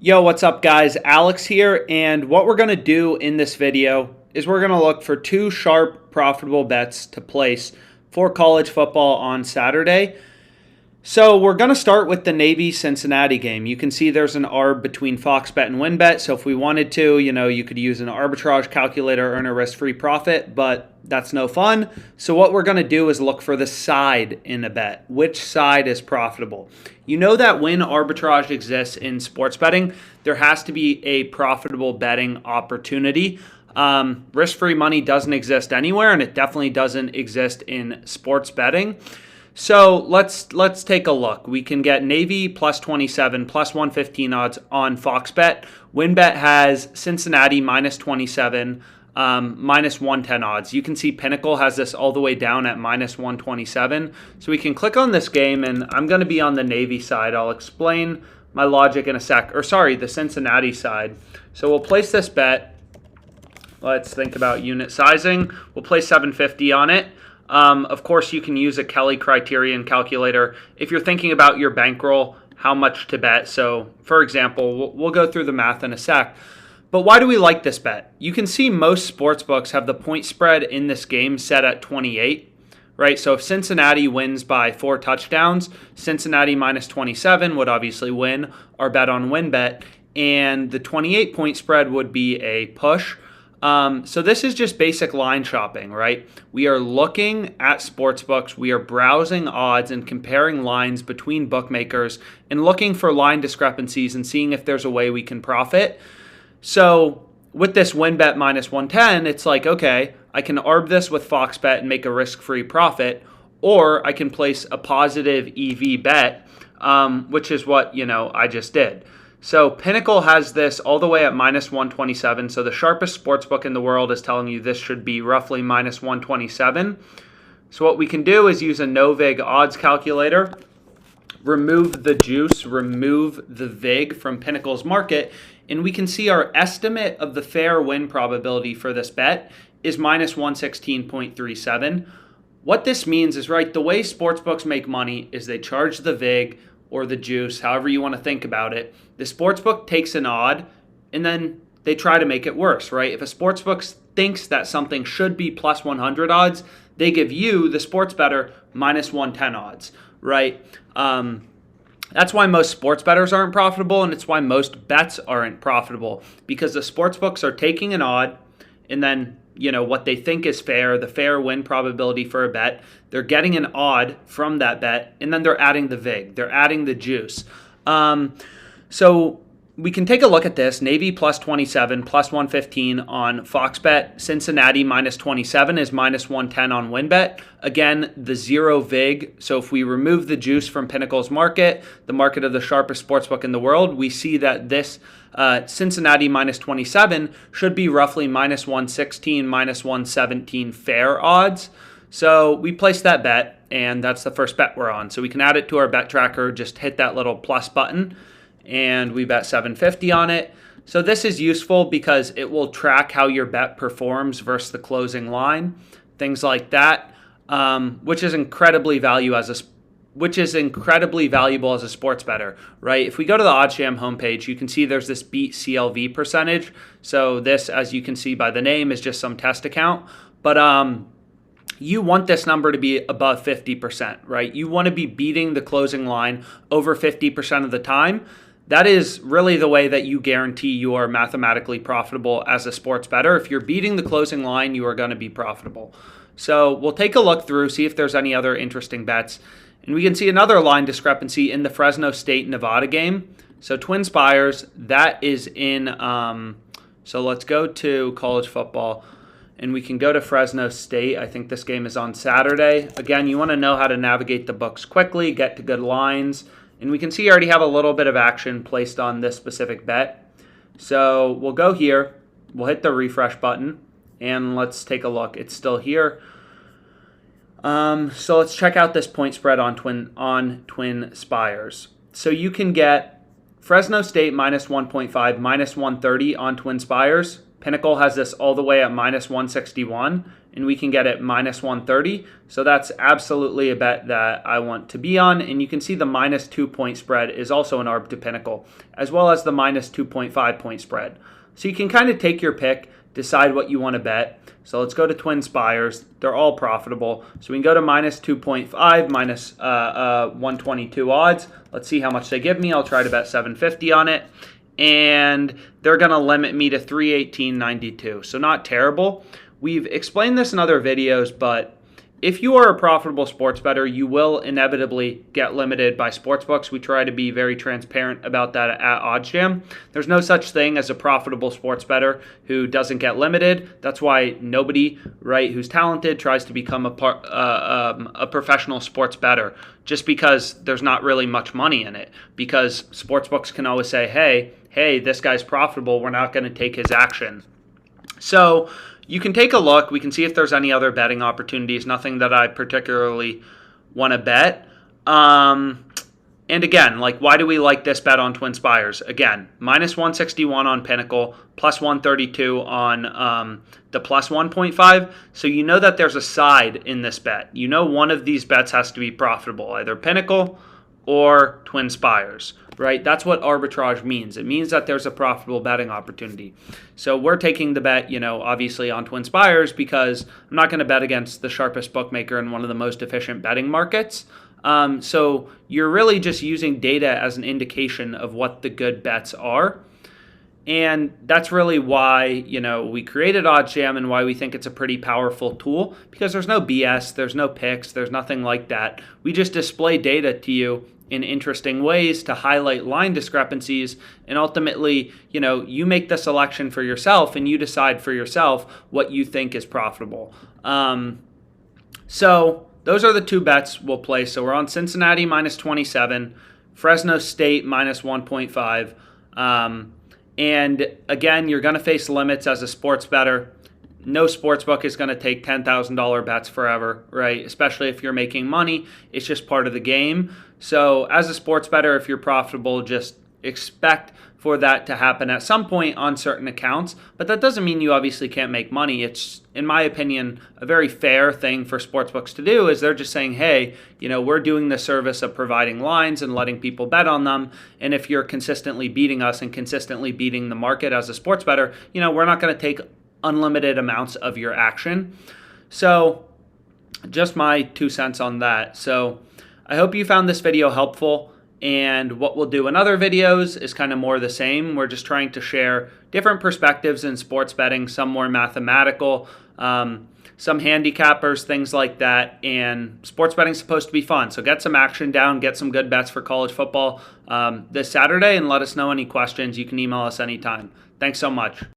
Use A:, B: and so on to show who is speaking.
A: Yo, what's up guys? Alex here, and what we're going to do in this video is we're going to look for two sharp, profitable bets to place for college football on Saturday. So we're going to start with the Navy-Cincinnati game. You can see there's an arb between Fox Bet and WynnBet, so if we wanted to, you could use an arbitrage calculator, earn a risk-free profit, but that's no fun. So what we're going to do is look for the side in a bet. Which side is profitable? You know that when arbitrage exists in sports betting, there has to be a profitable betting opportunity. Risk-free money doesn't exist anywhere, and it definitely doesn't exist in sports betting. So let's take a look. We can get Navy plus 27, plus 115 odds on Fox Bet. WynnBet has Cincinnati minus 27, minus 110 odds. You can see Pinnacle has this all the way down at minus 127. So we can click on this game, and I'm going to be on the Navy side. I'll explain my logic in a sec. Or sorry, the Cincinnati side. So we'll place this bet. Let's think about unit sizing. We'll place 750 on it. Of course, you can use a Kelly criterion calculator if you're thinking about your bankroll, how much to bet. So, for example, we'll go through the math in a sec. But why do we like this bet? You can see most sportsbooks have the point spread in this game set at 28, right? So if Cincinnati wins by 4 touchdowns, Cincinnati minus 27 would obviously win our bet on WynnBet, and the 28-point spread would be a push. So this is just basic line shopping, right? We are looking at sportsbooks, we are browsing odds and comparing lines between bookmakers and looking for line discrepancies and seeing if there's a way we can profit. So with this WynnBet minus 110, it's like, okay, I can arb this with Fox Bet and make a risk-free profit, or I can place a positive EV bet, which is what, I just did. So Pinnacle has this all the way at minus 127. So the sharpest sportsbook in the world is telling you this should be roughly minus 127. So what we can do is use a no-vig odds calculator, remove the juice, remove the vig from Pinnacle's market, and we can see our estimate of the fair win probability for this bet is minus 116.37. What this means is, right, the way sportsbooks make money is they charge the vig or the juice, however you want to think about it. The sportsbook takes an odd, and then they try to make it worse, right? If a sportsbook thinks that something should be plus 100 odds, they give you, the sports bettor, minus 110 odds, right? That's why most sports bettors aren't profitable, and it's why most bets aren't profitable, because the sportsbooks are taking an odd, and then what they think is fair, the fair win probability for a bet. They're getting an odd from that bet, and then they're adding the vig. They're adding the juice. So we can take a look at this. Navy plus 27, plus 115 on Fox Bet. Cincinnati minus 27 is minus 110 on WynnBet. Again, the zero vig. So if we remove the juice from Pinnacle's market, the market of the sharpest sportsbook in the world, we see that this Cincinnati minus 27 should be roughly minus 116, minus 117 fair odds. So we place that bet, and that's the first bet we're on. So we can add it to our bet tracker, just hit that little plus button, and we bet 750 on it. So this is useful because it will track how your bet performs versus the closing line, things like that, which is incredibly valuable as a sports bettor, right? If we go to the OddsJam homepage, you can see there's this beat CLV percentage. So this, as you can see by the name, is just some test account. But you want this number to be above 50%, right? You want to be beating the closing line over 50% of the time. That is really the way that you guarantee you are mathematically profitable as a sports bettor. If you're beating the closing line, you are going to be profitable. So we'll take a look through, see if there's any other interesting bets. And we can see another line discrepancy in the Fresno State Nevada game. So Twin Spires, that is in, so let's go to college football, and we can go to Fresno State. I think this game is on Saturday. Again, you want to know how to navigate the books quickly, get to good lines. And we can see I already have a little bit of action placed on this specific bet. So we'll go here, we'll hit the refresh button, and let's take a look. It's still here. So let's check out this point spread on Twin Spires. So you can get Fresno State minus 1.5, minus 130 on Twin Spires. Pinnacle has this all the way at minus 161, and we can get it minus 130. So that's absolutely a bet that I want to be on. And you can see the minus 2-point spread is also an arb to Pinnacle, as well as the minus 2.5 point spread. So you can kind of take your pick, decide what you want to bet. So let's go to TwinSpires. They're all profitable. So we can go to minus 2.5, minus 122 odds. Let's see how much they give me. I'll try to bet 750 on it. And they're going to limit me to 318.92. So not terrible. We've explained this in other videos, but if you are a profitable sports bettor, you will inevitably get limited by sportsbooks. We try to be very transparent about that at OddsJam. There's no such thing as a profitable sports bettor who doesn't get limited. That's why nobody, right, who's talented tries to become a professional sports bettor, just because there's not really much money in it. Because sportsbooks can always say, hey, this guy's profitable. We're not going to take his action. So you can take a look. We can see if there's any other betting opportunities. Nothing that I particularly want to bet. And again, like, why do we like this bet on TwinSpires? Again, minus 161 on Pinnacle, plus 132 on the plus 1.5. So you know that there's a side in this bet. You know one of these bets has to be profitable, either Pinnacle or TwinSpires, right? That's what arbitrage means. It means that there's a profitable betting opportunity. So we're taking the bet, obviously on TwinSpires, because I'm not going to bet against the sharpest bookmaker in one of the most efficient betting markets. So you're really just using data as an indication of what the good bets are. And that's really why, we created OddsJam and why we think it's a pretty powerful tool, because there's no BS, there's no picks, there's nothing like that. We just display data to you in interesting ways to highlight line discrepancies, and ultimately, you make the selection for yourself and you decide for yourself what you think is profitable. So those are the two bets we'll play. So we're on Cincinnati minus 27, Fresno State minus 1.5. And again, you're going to face limits as a sports bettor. No sportsbook is going to take $10,000 bets forever, right? Especially if you're making money. It's just part of the game. So as a sports bettor, if you're profitable, just expect for that to happen at some point on certain accounts. But that doesn't mean you obviously can't make money. It's, in my opinion, a very fair thing for sportsbooks to do, is they're just saying, hey, we're doing the service of providing lines and letting people bet on them. And if you're consistently beating us and consistently beating the market as a sports bettor, we're not going to take unlimited amounts of your action. So just my 2 cents on that. So I hope you found this video helpful. And what we'll do in other videos is kind of more the same. We're just trying to share different perspectives in sports betting, some more mathematical, some handicappers, things like that. And sports betting is supposed to be fun. So get some action down, get some good bets for college football this Saturday, and let us know any questions. You can email us anytime. Thanks so much.